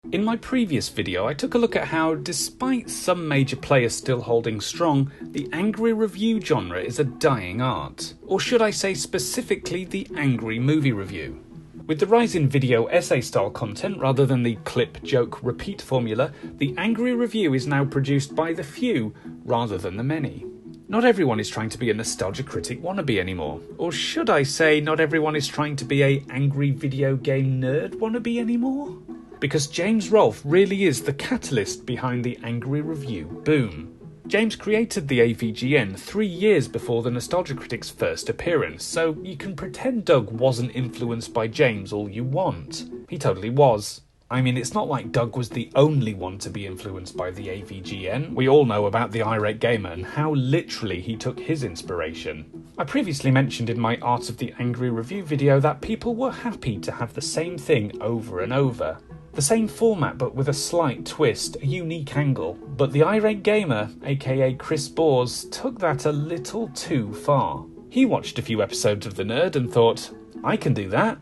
In my previous video, I took a look at how, despite some major players still holding strong, the angry review genre is a dying art. Or should I say specifically the angry movie review. With the rise in video essay style content rather than the clip, joke, repeat formula, the angry review is now produced by the few rather than the many. Not everyone is trying to be a nostalgia critic wannabe anymore. Or should I say, not everyone is trying to be a angry video game nerd wannabe anymore? Because James Rolfe really is the catalyst behind the angry review boom. James created the AVGN 3 years before the Nostalgia Critic's first appearance, so you can pretend Doug wasn't influenced by James all you want. He totally was. I mean, it's not like Doug was the only one to be influenced by the AVGN. We all know about the Irate Gamer and how literally he took his inspiration. I previously mentioned in my Art of the Angry Review video that people were happy to have the same thing over and over. The same format but with a slight twist, a unique angle. But the Irate Gamer, aka Chris Bores, took that a little too far. He watched a few episodes of The Nerd and thought, I can do that.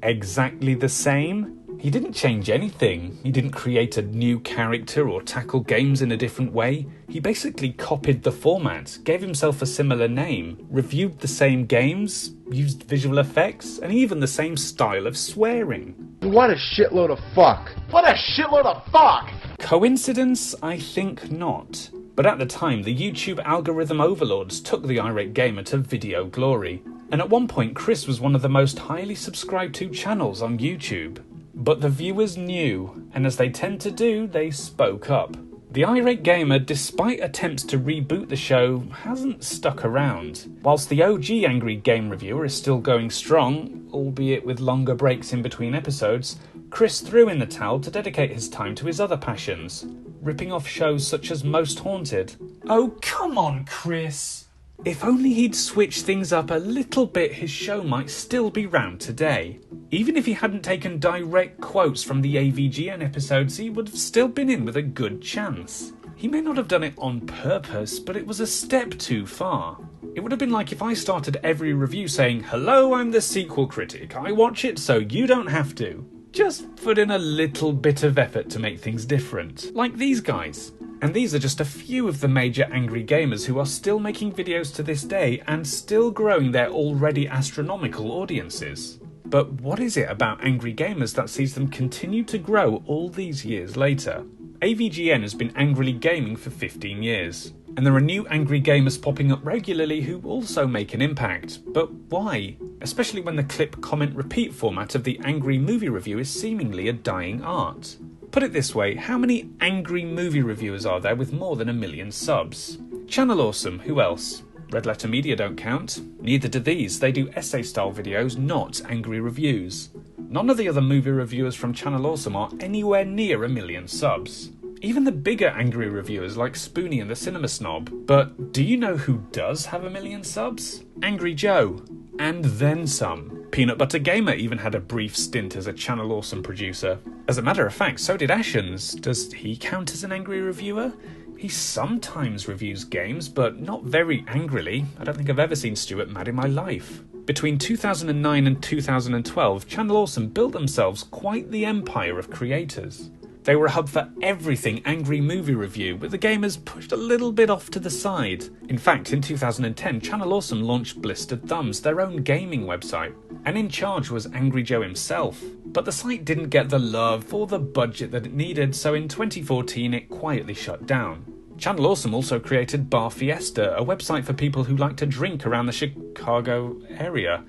Exactly the same? He didn't change anything. He didn't create a new character or tackle games in a different way. He basically copied the format, gave himself a similar name, reviewed the same games, used visual effects, and even the same style of swearing. What a shitload of fuck! What a shitload of fuck! Coincidence? I think not. But at the time, the YouTube algorithm overlords took the Irate Gamer to video glory. And at one point, Chris was one of the most highly subscribed to channels on YouTube. But the viewers knew, and as they tend to do, they spoke up. The Irate Gamer, despite attempts to reboot the show, hasn't stuck around. Whilst the OG Angry Game Reviewer is still going strong, albeit with longer breaks in between episodes, Chris threw in the towel to dedicate his time to his other passions, ripping off shows such as Most Haunted. Oh, come on, Chris! If only he'd switched things up a little bit, his show might still be round today. Even if he hadn't taken direct quotes from the AVGN episodes, he would have still been in with a good chance. He may not have done it on purpose, but it was a step too far. It would have been like if I started every review saying, "Hello, I'm the sequel critic. I watch it so you don't have to." Just put in a little bit of effort to make things different, like these guys. And these are just a few of the major angry gamers who are still making videos to this day and still growing their already astronomical audiences. But what is it about angry gamers that sees them continue to grow all these years later? AVGN has been angrily gaming for 15 years. And there are new angry gamers popping up regularly who also make an impact. But why? Especially when the clip, comment, repeat format of the angry movie review is seemingly a dying art. Put it this way, how many angry movie reviewers are there with more than 1 million subs? Channel Awesome, who else? Red Letter Media don't count. Neither do these, they do essay-style videos, not angry reviews. None of the other movie reviewers from Channel Awesome are anywhere near 1 million subs. Even the bigger angry reviewers like Spoonie and the Cinema Snob. But do you know who does have 1 million subs? Angry Joe. And then some. Peanut Butter Gamer even had a brief stint as a Channel Awesome producer. As a matter of fact, so did Ashens. Does he count as an angry reviewer? He sometimes reviews games, but not very angrily. I don't think I've ever seen Stuart mad in my life. Between 2009 and 2012, Channel Awesome built themselves quite the empire of creators. They were a hub for everything angry movie review, but the gamers pushed a little bit off to the side. In fact, in 2010, Channel Awesome launched Blistered Thumbs, their own gaming website, and in charge was Angry Joe himself. But the site didn't get the love or the budget that it needed, so in 2014 it quietly shut down. Channel Awesome also created Bar Fiesta, a website for people who like to drink around the Chicago area.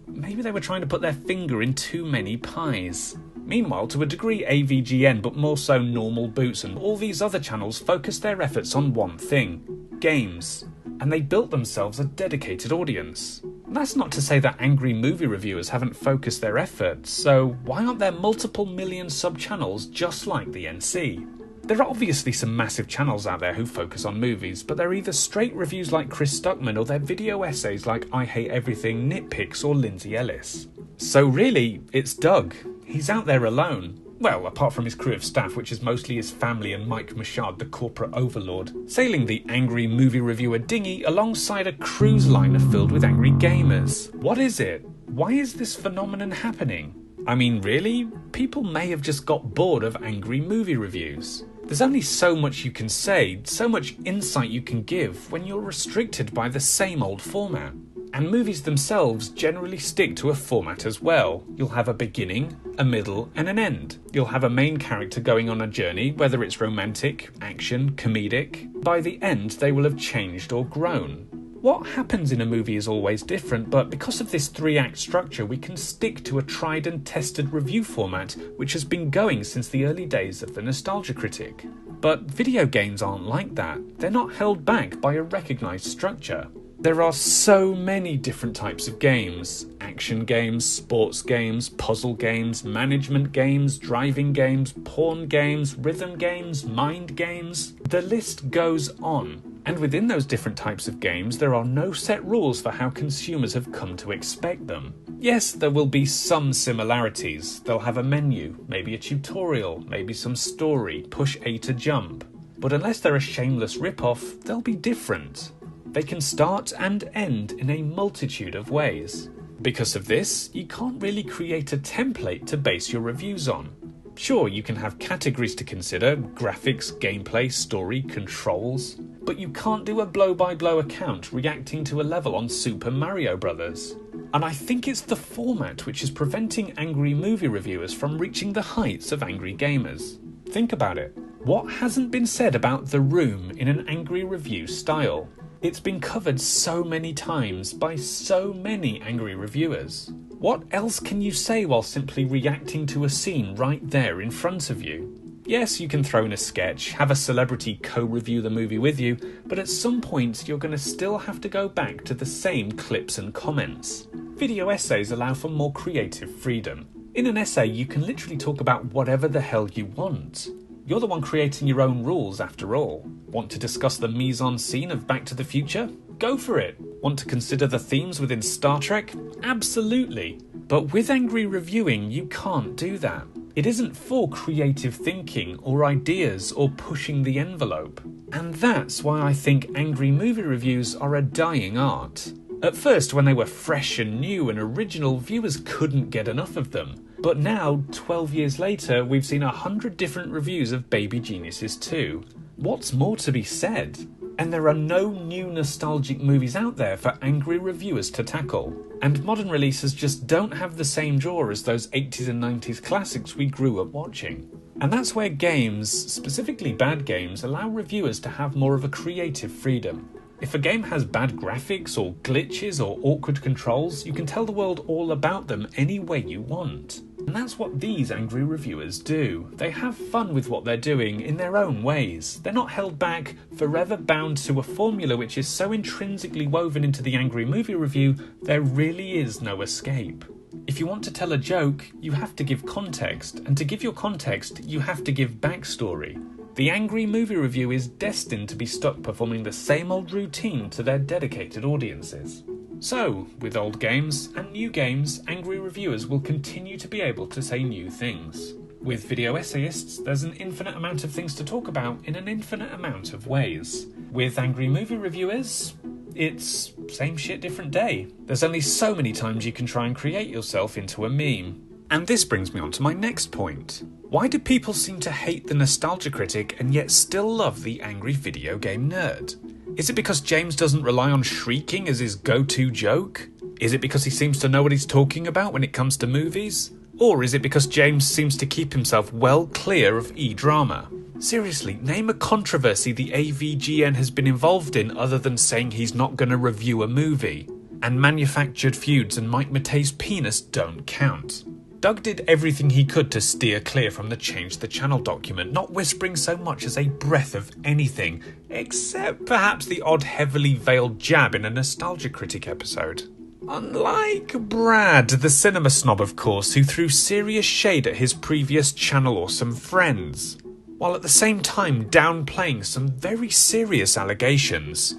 Maybe they were trying to put their finger in too many pies. Meanwhile, to a degree AVGN, but more so Normal Boots and all these other channels focused their efforts on one thing: games. And they built themselves a dedicated audience. That's not to say that angry movie reviewers haven't focused their efforts, so why aren't there multiple million sub-channels just like the NC? There are obviously some massive channels out there who focus on movies, but they're either straight reviews like Chris Stuckman or they're video essays like I Hate Everything, Nitpicks or Lindsay Ellis. So really, it's Doug. He's out there alone. Well, apart from his crew of staff, which is mostly his family and Mike Machad, the corporate overlord, sailing the angry movie reviewer dinghy alongside a cruise liner filled with angry gamers. What is it? Why is this phenomenon happening? I mean, really? People may have just got bored of angry movie reviews. There's only so much you can say, so much insight you can give when you're restricted by the same old format. And movies themselves generally stick to a format as well. You'll have a beginning, a middle, and an end. You'll have a main character going on a journey, whether it's romantic, action, comedic. By the end, they will have changed or grown. What happens in a movie is always different, but because of this three-act structure, we can stick to a tried and tested review format which has been going since the early days of the Nostalgia Critic. But video games aren't like that. They're not held back by a recognised structure. There are so many different types of games. Action games, sports games, puzzle games, management games, driving games, porn games, rhythm games, mind games. The list goes on. And within those different types of games, there are no set rules for how consumers have come to expect them. Yes, there will be some similarities. They'll have a menu, maybe a tutorial, maybe some story, push A to jump. But unless they're a shameless rip-off, they'll be different. They can start and end in a multitude of ways. Because of this, you can't really create a template to base your reviews on. Sure, you can have categories to consider, graphics, gameplay, story, controls, but you can't do a blow-by-blow account reacting to a level on Super Mario Bros. And I think it's the format which is preventing angry movie reviewers from reaching the heights of angry gamers. Think about it. What hasn't been said about The Room in an angry review style? It's been covered so many times by so many angry reviewers. What else can you say while simply reacting to a scene right there in front of you? Yes, you can throw in a sketch, have a celebrity co-review the movie with you, but at some point you're going to still have to go back to the same clips and comments. Video essays allow for more creative freedom. In an essay, you can literally talk about whatever the hell you want. You're the one creating your own rules after all. Want to discuss the mise-en-scene of Back to the Future? Go for it. Want to consider the themes within Star Trek? Absolutely. But with angry reviewing, you can't do that. It isn't for creative thinking or ideas or pushing the envelope. And that's why I think angry movie reviews are a dying art. At first, when they were fresh and new and original, viewers couldn't get enough of them. But now, 12 years later, we've seen 100 different reviews of Baby Geniuses 2. What's more to be said? And there are no new nostalgic movies out there for angry reviewers to tackle. And modern releases just don't have the same draw as those 80s and 90s classics we grew up watching. And that's where games, specifically bad games, allow reviewers to have more of a creative freedom. If a game has bad graphics or glitches or awkward controls, you can tell the world all about them any way you want. And that's what these angry reviewers do. They have fun with what they're doing in their own ways. They're not held back, forever bound to a formula which is so intrinsically woven into the angry movie review, there really is no escape. If you want to tell a joke, you have to give context, and to give your context, you have to give backstory. The angry movie review is destined to be stuck performing the same old routine to their dedicated audiences. So, with old games and new games, angry reviewers will continue to be able to say new things. With video essayists, there's an infinite amount of things to talk about in an infinite amount of ways. With angry movie reviewers, it's same shit, different day. There's only so many times you can try and create yourself into a meme. And this brings me on to my next point. Why do people seem to hate the Nostalgia Critic and yet still love the angry video game nerd? Is it because James doesn't rely on shrieking as his go-to joke? Is it because he seems to know what he's talking about when it comes to movies? Or is it because James seems to keep himself well clear of e-drama? Seriously, name a controversy the AVGN has been involved in other than saying he's not going to review a movie. And manufactured feuds and Mike Matei's penis don't count. Doug did everything he could to steer clear from the Change the Channel document, not whispering so much as a breath of anything, except perhaps the odd heavily veiled jab in a Nostalgia Critic episode. Unlike Brad, the cinema snob of course, who threw serious shade at his previous Channel Awesome friends, while at the same time downplaying some very serious allegations.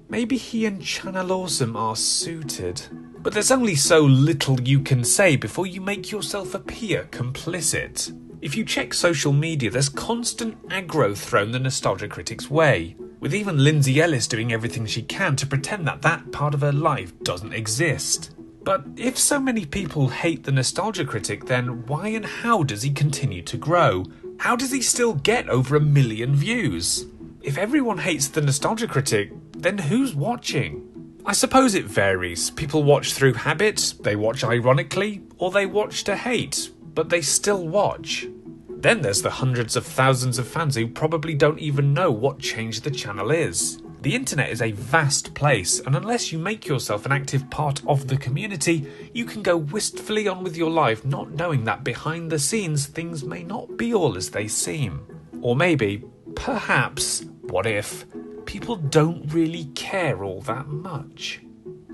Maybe he and Channel Awesome are suited. But there's only so little you can say before you make yourself appear complicit. If you check social media, there's constant aggro thrown the Nostalgia Critic's way, with even Lindsay Ellis doing everything she can to pretend that that part of her life doesn't exist. But if so many people hate the Nostalgia Critic, then why and how does he continue to grow? How does he still get over 1 million views? If everyone hates the Nostalgia Critic, then who's watching? I suppose it varies. People watch through habit, they watch ironically, or they watch to hate, but they still watch. Then there's the hundreds of thousands of fans who probably don't even know what Change the Channel is. The internet is a vast place, and unless you make yourself an active part of the community, you can go wistfully on with your life not knowing that behind the scenes things may not be all as they seem. Or maybe, perhaps, what if, people don't really care all that much?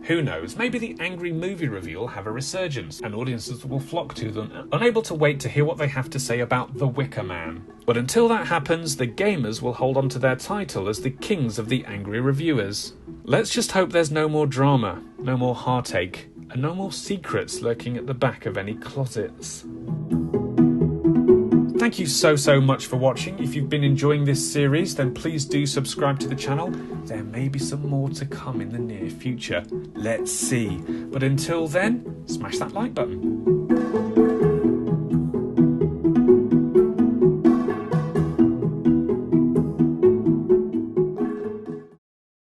Who knows, maybe the Angry Movie Review will have a resurgence, and audiences will flock to them, unable to wait to hear what they have to say about The Wicker Man. But until that happens, the gamers will hold on to their title as the kings of the angry reviewers. Let's just hope there's no more drama, no more heartache, and no more secrets lurking at the back of any closets. Thank you so much for watching. If you've been enjoying this series, then please do subscribe to the channel. There may be some more to come in the near future. Let's see. But until then, smash that like button.